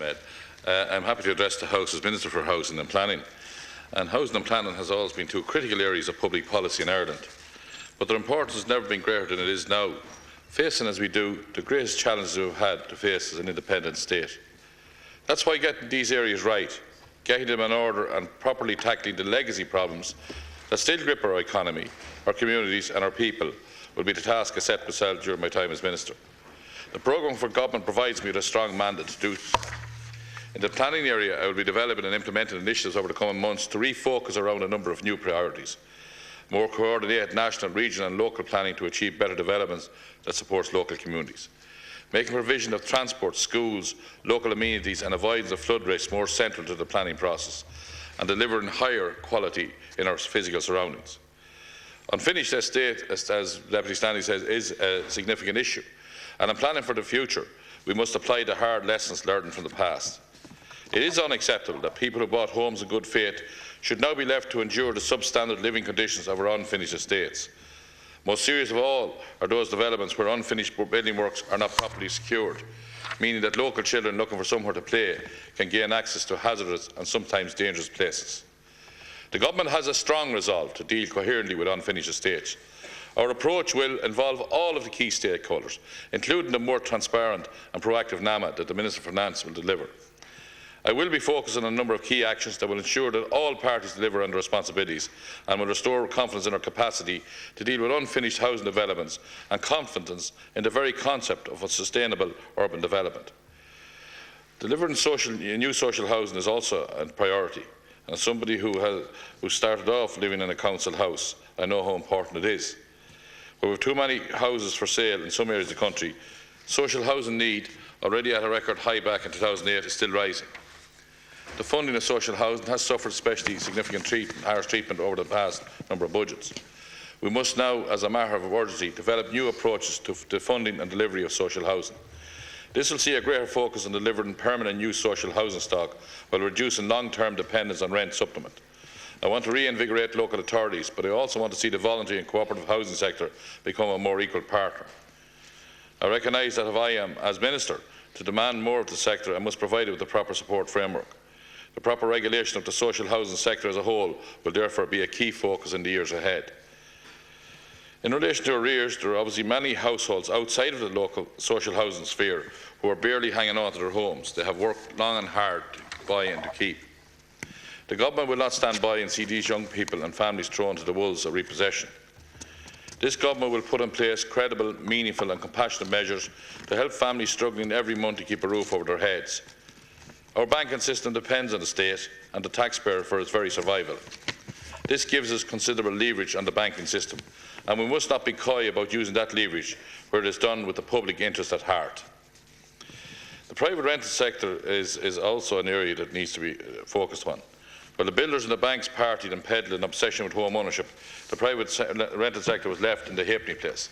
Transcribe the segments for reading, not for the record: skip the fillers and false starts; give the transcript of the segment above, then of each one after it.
Med. I'm happy to address the House as Minister for Housing and Planning. And housing and planning has always been two critical areas of public policy in Ireland. But their importance has never been greater than it is now, facing as we do the greatest challenges we've had to face as an independent state. That's why getting these areas right, getting them in order and properly tackling the legacy problems that still grip our economy, our communities and our people will be the task I set myself during my time as Minister. The programme for government provides me with a strong mandate to do so. In the planning area, I will be developing and implementing initiatives over the coming months to refocus around a number of new priorities. More coordinated national, regional and local planning to achieve better developments that supports local communities. Making provision of transport, schools, local amenities and avoidance of flood risks more central to the planning process, and delivering higher quality in our physical surroundings. Unfinished estate, as Deputy Stanley says, is a significant issue, and in planning for the future, we must apply the hard lessons learned from the past. It is unacceptable that people who bought homes in good faith should now be left to endure the substandard living conditions of our unfinished estates. Most serious of all are those developments where unfinished building works are not properly secured, meaning that local children looking for somewhere to play can gain access to hazardous and sometimes dangerous places. The Government has a strong resolve to deal coherently with unfinished estates. Our approach will involve all of the key stakeholders, including the more transparent and proactive NAMA that the Minister for Finance will deliver. I will be focusing on a number of key actions that will ensure that all parties deliver on their responsibilities and will restore confidence in our capacity to deal with unfinished housing developments and confidence in the very concept of a sustainable urban development. Delivering new social housing is also a priority, and as somebody who started off living in a council house, I know how important it is. But with too many houses for sale in some areas of the country, social housing need, already at a record high back in 2008, is still rising. The funding of social housing has suffered especially significant harsh treatment over the past number of budgets. We must now, as a matter of urgency, develop new approaches to the funding and delivery of social housing. This will see a greater focus on delivering permanent new social housing stock while reducing long-term dependence on rent supplement. I want to reinvigorate local authorities, but I also want to see the voluntary and cooperative housing sector become a more equal partner. I recognise that if I am, as Minister, to demand more of the sector, I must provide it with the proper support framework. The proper regulation of the social housing sector as a whole will therefore be a key focus in the years ahead. In relation to arrears, there are obviously many households outside of the local social housing sphere who are barely hanging on to their homes. They have worked long and hard to buy and to keep. The Government will not stand by and see these young people and families thrown to the wolves of repossession. This Government will put in place credible, meaningful and compassionate measures to help families struggling every month to keep a roof over their heads. Our banking system depends on the state and the taxpayer for its very survival. This gives us considerable leverage on the banking system, and we must not be coy about using that leverage where it is done with the public interest at heart. The private rental sector is also an area that needs to be focused on. While the builders and the banks partied and peddled an obsession with home ownership, the private rental sector was left in the halfpenny place.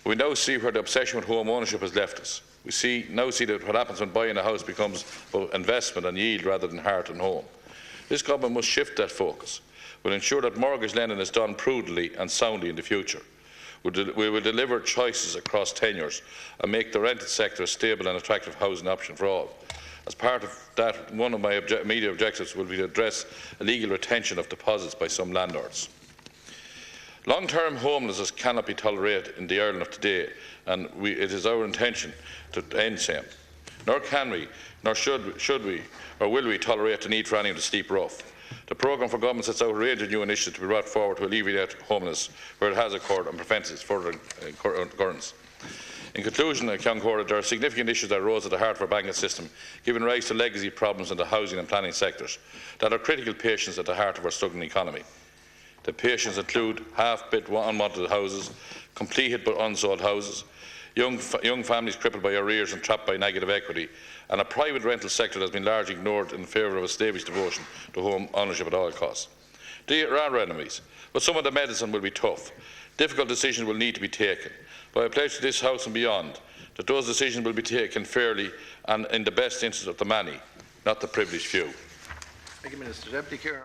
We now see where the obsession with home ownership has left us. We now see that what happens when buying a house becomes about investment and yield rather than heart and home. This Government must shift that focus. We'll ensure that mortgage lending is done prudently and soundly in the future. We will deliver choices across tenures and make the rented sector a stable and attractive housing option for all. As part of that, one of my immediate objectives will be to address illegal retention of deposits by some landlords. Long-term homelessness cannot be tolerated in the Ireland of today, and it is our intention to end same. Nor can we, nor should we, or will we tolerate the need for anyone to sleep rough. The programme for government sets out a range of new initiatives to be brought forward to alleviate homelessness where it has occurred and prevent its further occurrence. In conclusion, there are significant issues that arose at the heart of our banking system, giving rise to legacy problems in the housing and planning sectors that are critical patients at the heart of our struggling economy. The patients include half-built unwanted houses, completed but unsold houses, young families crippled by arrears and trapped by negative equity, and a private rental sector that has been largely ignored in favour of a slavish devotion to home ownership at all costs. There are enemies, but some of the medicine will be tough. Difficult decisions will need to be taken, but I pledge to this House and beyond that those decisions will be taken fairly and in the best interest of the many, not the privileged few. Thank you, Minister. Deputy Chair.